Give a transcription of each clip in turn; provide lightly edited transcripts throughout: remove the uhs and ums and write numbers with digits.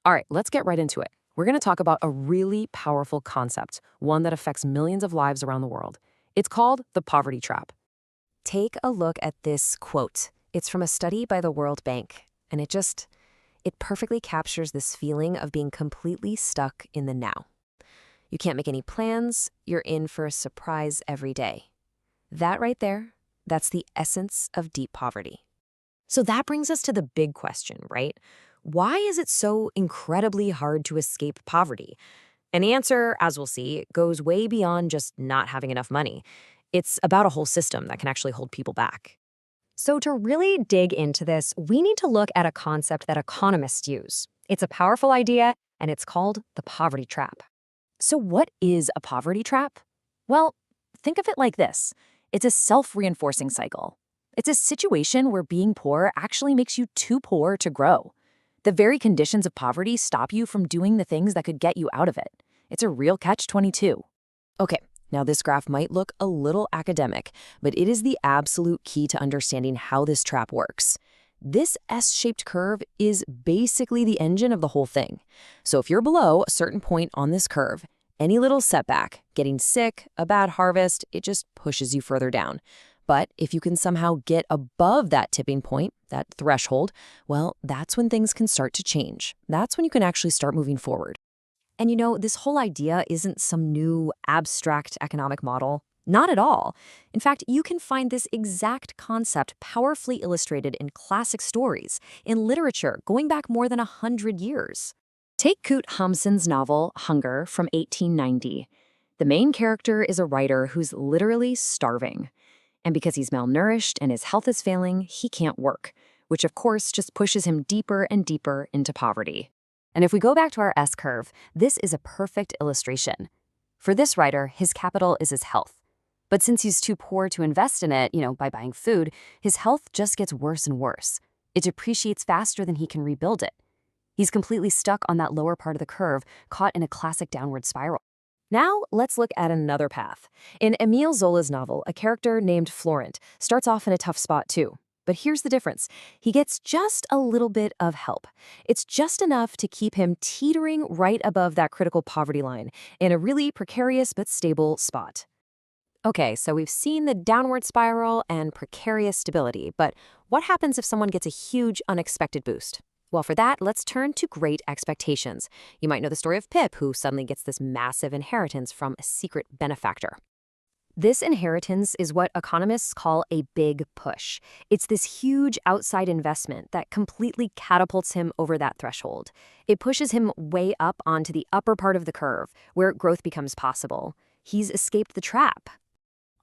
All right, let's get right into it. We're going to talk about a really powerful concept, one that affects millions of lives around the world. It's called the poverty trap. Take a look at this quote. It's from a study by the World Bank, and it perfectly captures this feeling of being completely stuck in the now. You can't make any plans, you're in for a surprise every day. That right there, that's the essence of deep poverty. So that brings us to the big question, right? Why is it so incredibly hard to escape poverty? And the answer, as we'll see, goes way beyond just not having enough money. It's about a whole system that can actually hold people back. So to really dig into this, we need to look at a concept that economists use. It's a powerful idea, and it's called the poverty trap. So what is a poverty trap? Well, think of it like this. It's a self-reinforcing cycle. It's a situation where being poor actually makes you too poor to grow. The very conditions of poverty stop you from doing the things that could get you out of it. It's a real catch-22. Okay, now this graph might look a little academic, but it is the absolute key to understanding how this trap works. This S-shaped curve is basically the engine of the whole thing. So if you're below a certain point on this curve, any little setback, getting sick, a bad harvest, it just pushes you further down. But if you can somehow get above that tipping point, that threshold, well, that's when things can start to change. That's when you can actually start moving forward. And you know, this whole idea isn't some new abstract economic model. Not at all. In fact, you can find this exact concept powerfully illustrated in classic stories, in literature going back more than 100 years. Take Kurt Hamsun's novel Hunger from 1890. The main character is a writer who's literally starving. And because he's malnourished and his health is failing, he can't work, which of course just pushes him deeper and deeper into poverty. And if we go back to our S-curve, this is a perfect illustration. For this writer, his capital is his health. But since he's too poor to invest in it, by buying food, his health just gets worse and worse. It depreciates faster than he can rebuild it. He's completely stuck on that lower part of the curve, caught in a classic downward spiral. Now, let's look at another path. In Émile Zola's novel, a character named Florent starts off in a tough spot too. But here's the difference. He gets just a little bit of help. It's just enough to keep him teetering right above that critical poverty line in a really precarious but stable spot. Okay, so we've seen the downward spiral and precarious stability, but what happens if someone gets a huge unexpected boost? Well, for that, let's turn to great expectations. You might know the story of Pip, who suddenly gets this massive inheritance from a secret benefactor. This inheritance is what economists call a big push. It's this huge outside investment that completely catapults him over that threshold. It pushes him way up onto the upper part of the curve, where growth becomes possible. He's escaped the trap.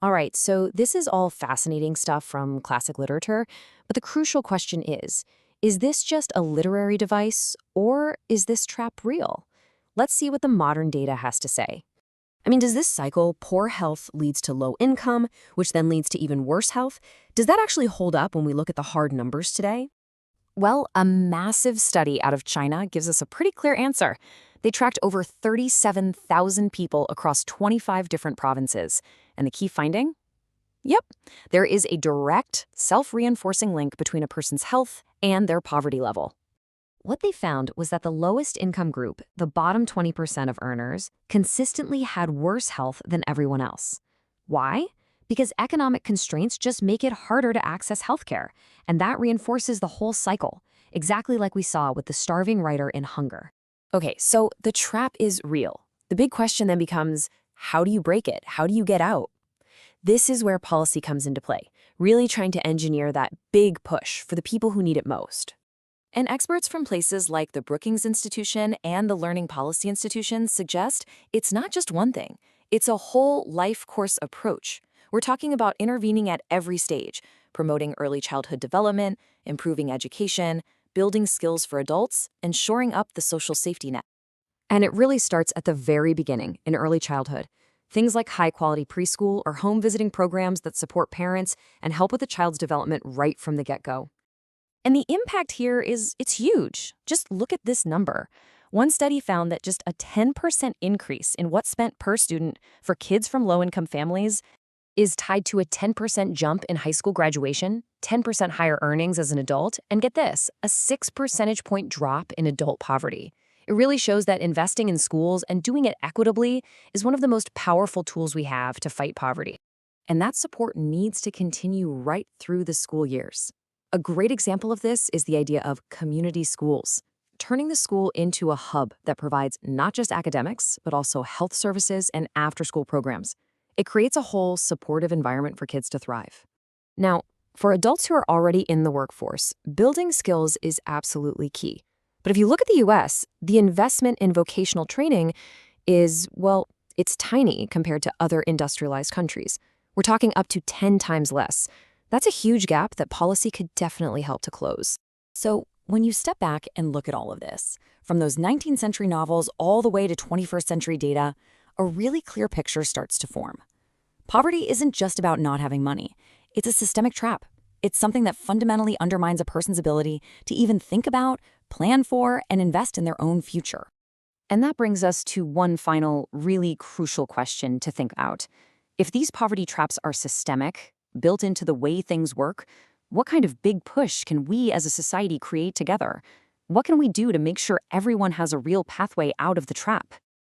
All right, so this is all fascinating stuff from classic literature, but the crucial question is this just a literary device, or is this trap real? Let's see what the modern data has to say. Does this cycle, poor health leads to low income, which then leads to even worse health? Does that actually hold up when we look at the hard numbers today? Well, a massive study out of China gives us a pretty clear answer. They tracked over 37,000 people across 25 different provinces. And the key finding? Yep, there is a direct, self-reinforcing link between a person's health and their poverty level. What they found was that the lowest income group, the bottom 20% of earners, consistently had worse health than everyone else. Why? Because economic constraints just make it harder to access healthcare, and that reinforces the whole cycle, exactly like we saw with the starving writer in Hunger. Okay, so the trap is real. The big question then becomes, how do you break it? How do you get out? This is where policy comes into play, really trying to engineer that big push for the people who need it most. And experts from places like the Brookings Institution and the Learning Policy Institution suggest it's not just one thing. It's a whole life course approach. We're talking about intervening at every stage, promoting early childhood development, improving education, building skills for adults, and shoring up the social safety net. And it really starts at the very beginning, in early childhood. Things like high-quality preschool or home visiting programs that support parents and help with a child's development right from the get-go. And the impact here it's huge. Just look at this number. One study found that just a 10% increase in what's spent per student for kids from low-income families, is tied to a 10% jump in high school graduation, 10% higher earnings as an adult, and get this, a 6 percentage point drop in adult poverty. It really shows that investing in schools and doing it equitably is one of the most powerful tools we have to fight poverty. And that support needs to continue right through the school years. A great example of this is the idea of community schools, turning the school into a hub that provides not just academics, but also health services and after-school programs. It creates a whole supportive environment for kids to thrive. Now, for adults who are already in the workforce, building skills is absolutely key. But if you look at the US, the investment in vocational training is, well, it's tiny compared to other industrialized countries. We're talking up to 10 times less. That's a huge gap that policy could definitely help to close. So when you step back and look at all of this, from those 19th century novels all the way to 21st century data, a really clear picture starts to form. Poverty isn't just about not having money. It's a systemic trap. It's something that fundamentally undermines a person's ability to even think about, plan for, and invest in their own future. And that brings us to one final, really crucial question to think about. If these poverty traps are systemic, built into the way things work, what kind of big push can we as a society create together? What can we do to make sure everyone has a real pathway out of the trap?